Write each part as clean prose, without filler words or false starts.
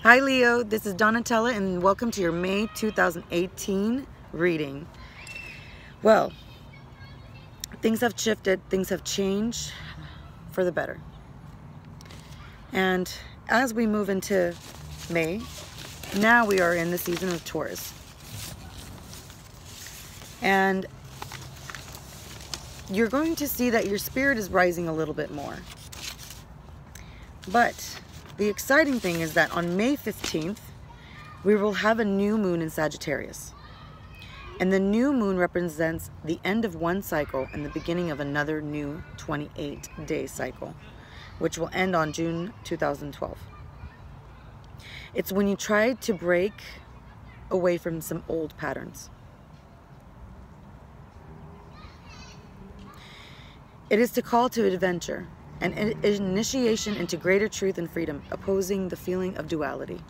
Hi Leo, this is Donatella and welcome to your May 2018 reading. Well, things have shifted, things have changed for the better. And as we move into May, now we are in the season of Taurus. And you're going to see that your spirit is rising a little bit more. But the exciting thing is that on May 15th, we will have a new moon in Sagittarius. And the new moon represents the end of one cycle and the beginning of another new 28-day cycle, which will end on June 2012. It's when you try to break away from some old patterns. It is to call to adventure, an initiation into greater truth and freedom, opposing the feeling of duality.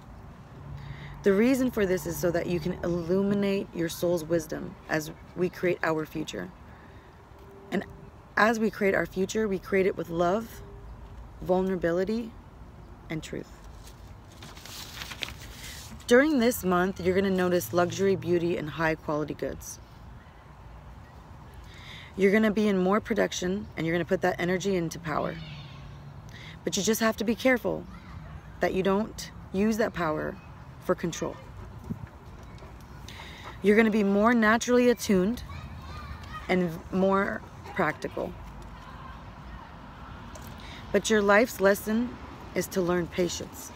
The reason for this is so that you can illuminate your soul's wisdom as we create our future. And as we create our future, we create it with love, vulnerability, and truth. During this month, you're going to notice luxury, beauty, and high quality goods. You're going to be in more production and you're going to put that energy into power. But you just have to be careful that you don't use that power for control. You're going to be more naturally attuned and more practical. But your life's lesson is to learn patience.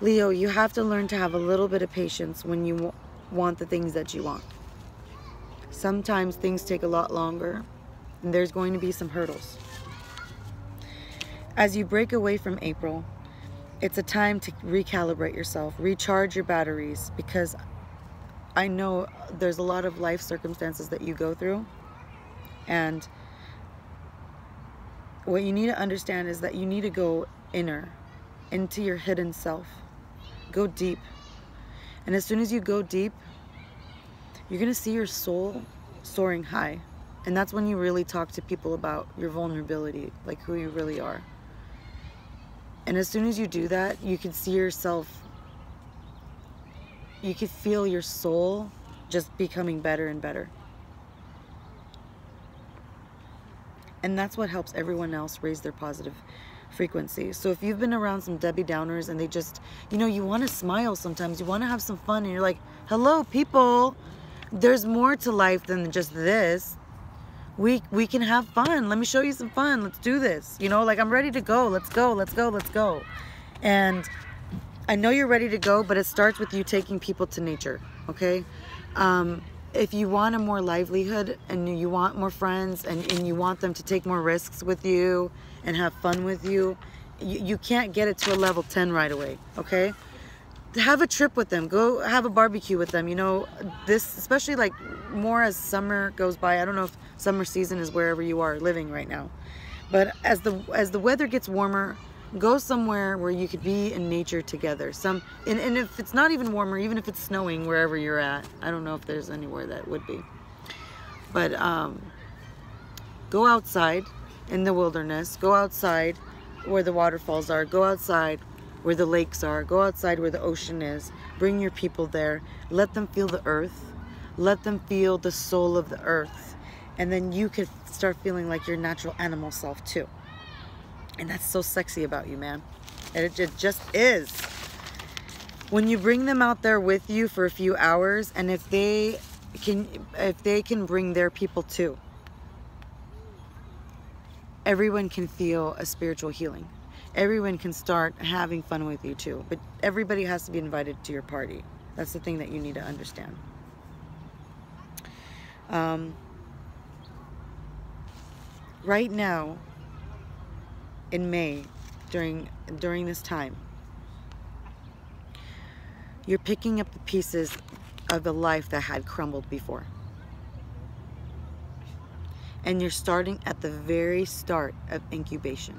Leo, you have to learn to have a little bit of patience when you want the things that you want. Sometimes things take a lot longer, and there's going to be some hurdles. As you break away from April, it's a time to recalibrate yourself, recharge your batteries, because I know there's a lot of life circumstances that you go through, and what you need to understand is that you need to go inner, into your hidden self. Go deep. And as soon as you go deep, you're going to see your soul soaring high. And that's when you really talk to people about your vulnerability, like who you really are. And as soon as you do that, you can see yourself, you can feel your soul just becoming better and better. And that's what helps everyone else raise their positive frequency. So if you've been around some Debbie Downers and they just, you want to smile sometimes, you want to have some fun, and you're like, hello people, there's more to life than just this. We can have fun. Let me show you some fun. Let's do this. Like, I'm ready to go. Let's go, let's go, let's go. And I know you're ready to go, but it starts with you taking people to nature, okay? If you want a more livelihood and you want more friends and you want them to take more risks with you and have fun with you, you can't get it to a level 10 right away, okay? Have a trip with them. Go have a barbecue with them. This, especially like more as summer goes by. I don't know if summer season is wherever you are living right now, but as the weather gets warmer, go somewhere where you could be in nature together. And if it's not even warmer, even if it's snowing wherever you're at, I don't know if there's anywhere that would be, but go outside in the wilderness. Go outside where the waterfalls are. Go outside where the lakes are. Go outside where the ocean is. Bring your people there. Let them feel the earth. Let them feel the soul of the earth. And then you could start feeling like your natural animal self too. And that's so sexy about you, man. And it just is. When you bring them out there with you for a few hours, and if they can bring their people too, everyone can feel a spiritual healing. Everyone can start having fun with you too, but everybody has to be invited to your party. That's the thing that you need to understand. Right now, in May, during this time, you're picking up the pieces of a life that had crumbled before. And you're starting at the very start of incubation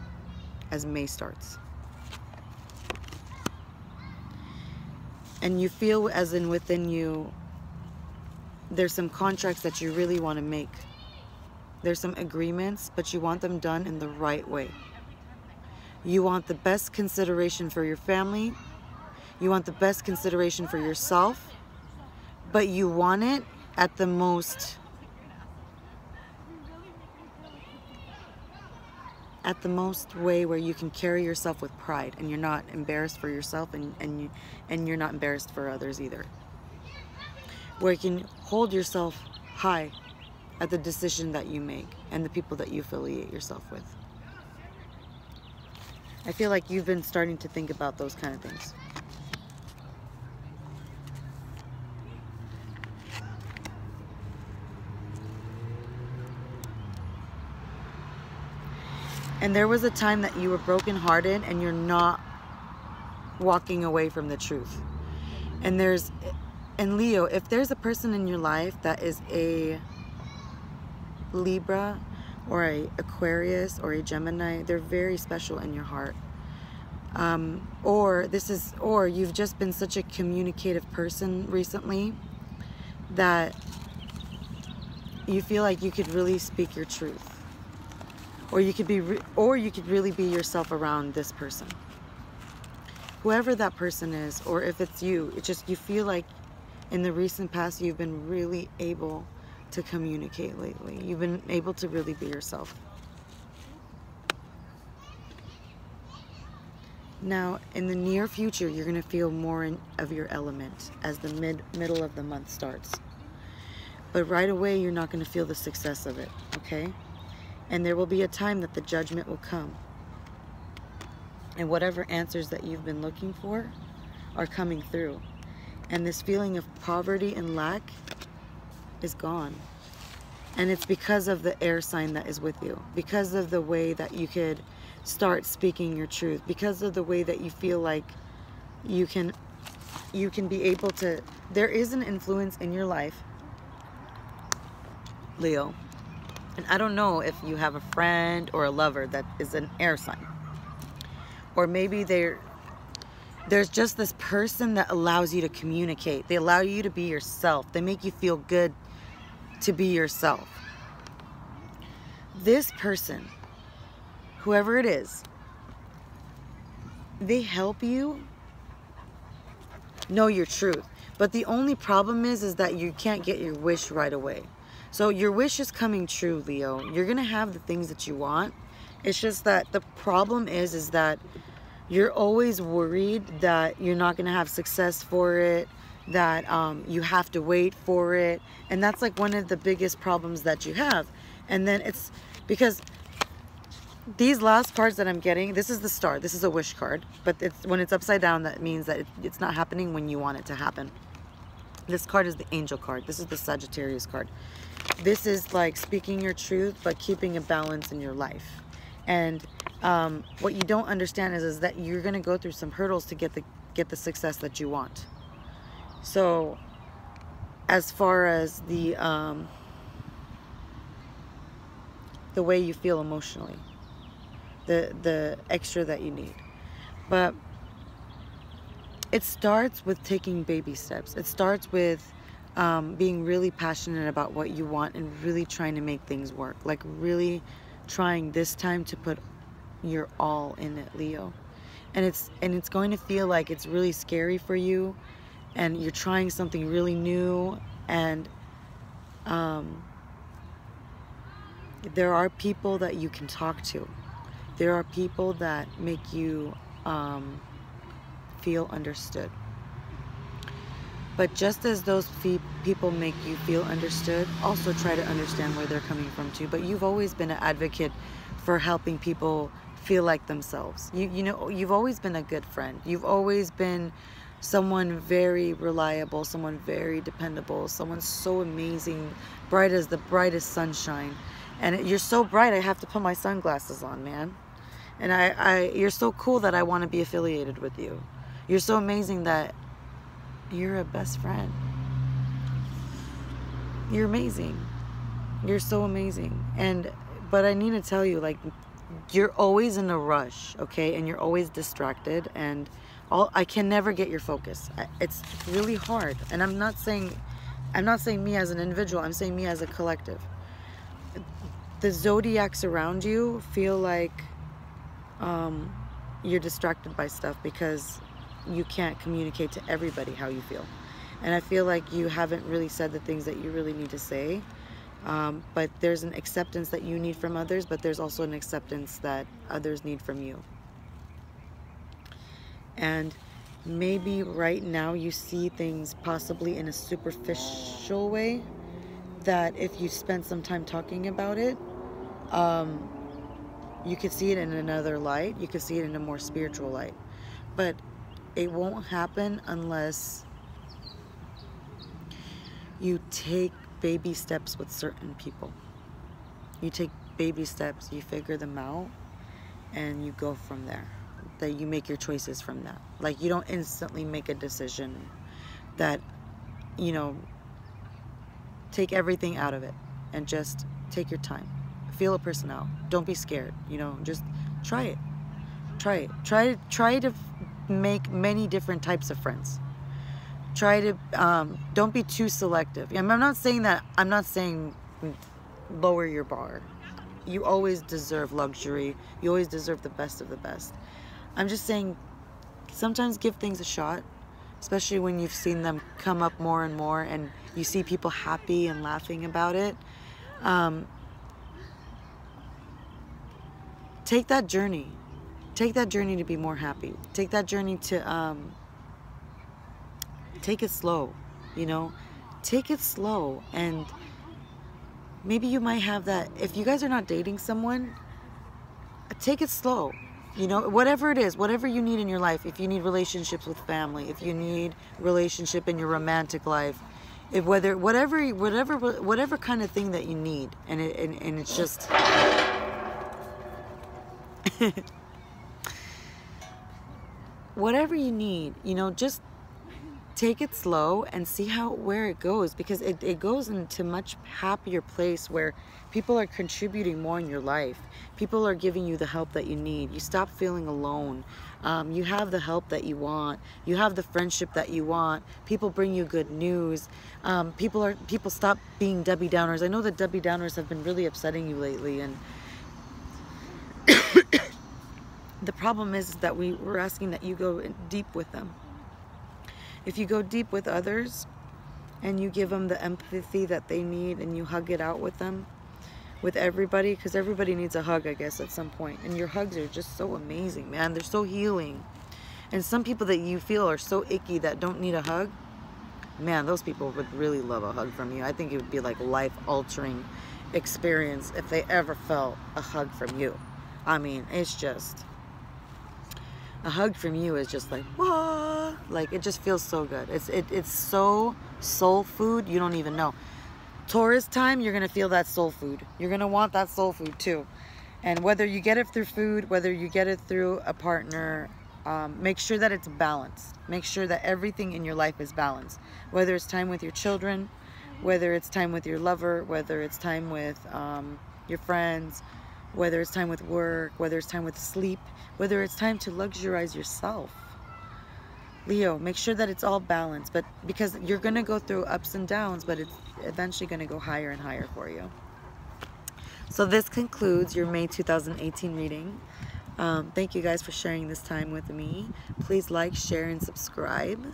as May starts. And you feel as in within you, there's some contracts that you really want to make. There's some agreements, but you want them done in the right way. You want the best consideration for your family. You want the best consideration for yourself. But you want it at the most way where you can carry yourself with pride and you're not embarrassed for yourself, and you're not embarrassed for others either. Where you can hold yourself high at the decision that you make and the people that you affiliate yourself with. I feel like you've been starting to think about those kind of things. And there was a time that you were brokenhearted and you're not walking away from the truth. And Leo, if there's a person in your life that is a Libra or a Aquarius or a Gemini, they're very special in your heart. Or you've just been such a communicative person recently that you feel like you could really speak your truth. Or you could really be yourself around this person. Whoever that person is, or if it's you, you feel like in the recent past you've been really able to communicate lately. You've been able to really be yourself. Now, in the near future, you're going to feel more of your element as the middle of the month starts. But right away, you're not going to feel the success of it, okay? And there will be a time that the judgment will come. And whatever answers that you've been looking for are coming through. And this feeling of poverty and lack is gone. And it's because of the air sign that is with you. Because of the way that you could start speaking your truth. Because of the way that you feel like you can be able to... There is an influence in your life, Leo. And I don't know if you have a friend or a lover that is an air sign. Or maybe there's just this person that allows you to communicate. They allow you to be yourself. They make you feel good to be yourself. This person, whoever it is, they help you know your truth. But the only problem is that you can't get your wish right away. So your wish is coming true, Leo. You're going to have the things that you want. It's just that the problem is that you're always worried that you're not going to have success for it, that you have to wait for it. And that's like one of the biggest problems that you have. And then it's because these last cards that I'm getting, this is the star. This is a wish card. But when it's upside down, that means that it's not happening when you want it to happen. This card is the angel card. This is the Sagittarius card. This is like speaking your truth, but keeping a balance in your life. And what you don't understand is that you're going to go through some hurdles to get the success that you want. So as far as the way you feel emotionally, the extra that you need. But it starts with taking baby steps. It starts with being really passionate about what you want and really trying to make things work. Like really trying this time to put your all in it, Leo. And it's going to feel like it's really scary for you, and you're trying something really new, and there are people that you can talk to. There are people that make you feel understood. But just as those people make you feel understood, also try to understand where they're coming from too. But you've always been an advocate for helping people feel like themselves. You know, you've always been a good friend. You've always been someone very reliable, someone very dependable, someone so amazing, bright as the brightest sunshine. And you're so bright, I have to put my sunglasses on, man. And you're so cool that I want to be affiliated with you. You're so amazing that you're a best friend. You're amazing. You're so amazing. But I need to tell you, like, you're always in a rush, okay? And you're always distracted, and I can never get your focus. It's really hard. And I'm not saying me as an individual, I'm saying me as a collective. The zodiacs around you feel like you're distracted by stuff because you can't communicate to everybody how you feel. And I feel like you haven't really said the things that you really need to say. But there's an acceptance that you need from others, but there's also an acceptance that others need from you. And maybe right now you see things possibly in a superficial way, that if you spend some time talking about it, you could see it in another light. You could see it in a more spiritual light. But it won't happen unless you take baby steps with certain people. You take baby steps, you figure them out, and you go from there. That you make your choices from that. Like, you don't instantly make a decision that, you know, take everything out of it and just take your time. Feel a person out. Don't be scared, you know, just try it. Try it. Try to make many different types of friends. Try to, don't be too selective. I'm not saying that, I'm not saying lower your bar. You always deserve luxury. You always deserve the best of the best. I'm just saying, sometimes give things a shot, especially when you've seen them come up more and more and you see people happy and laughing about it. Take that journey. Take that journey to be more happy. Take that journey to, take it slow, you know? Take it slow, and maybe you might have that. If you guys are not dating someone, take it slow. You know, whatever it is, whatever you need in your life, if you need relationships with family, if you need relationship in your romantic life, if whatever kind of thing that you need, and it's just whatever you need, you know, just take it slow and see where it goes, because it goes into a much happier place where people are contributing more in your life. People are giving you the help that you need. You stop feeling alone. You have the help that you want. You have the friendship that you want. People bring you good news. People stop being Debbie Downers. I know that Debbie Downers have been really upsetting you lately, and the problem is that we're asking that you go deep with them. If you go deep with others and you give them the empathy that they need, and you hug it out with them, with everybody, because everybody needs a hug, I guess, at some point. And your hugs are just so amazing, man. They're so healing. And some people that you feel are so icky that don't need a hug, man, those people would really love a hug from you. I think it would be like a life-altering experience if they ever felt a hug from you. I mean, it's just... a hug from you is just like, whoa, like, it just feels so good. It's so soul food, you don't even know. Taurus time, you're gonna feel that soul food. You're gonna want that soul food too. And whether you get it through food, whether you get it through a partner, make sure that it's balanced. Make sure that everything in your life is balanced. Whether it's time with your children, whether it's time with your lover, whether it's time with your friends, whether it's time with work, whether it's time with sleep, whether it's time to luxurize yourself. Leo, make sure that it's all balanced, but because you're going to go through ups and downs, but it's eventually going to go higher and higher for you. So this concludes your May 2018 reading. Thank you guys for sharing this time with me. Please like, share, and subscribe.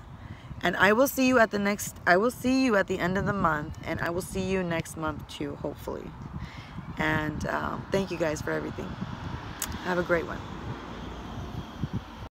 And I will see you at the end of the month, and I will see you next month too, hopefully. And thank you guys for everything. Have a great one.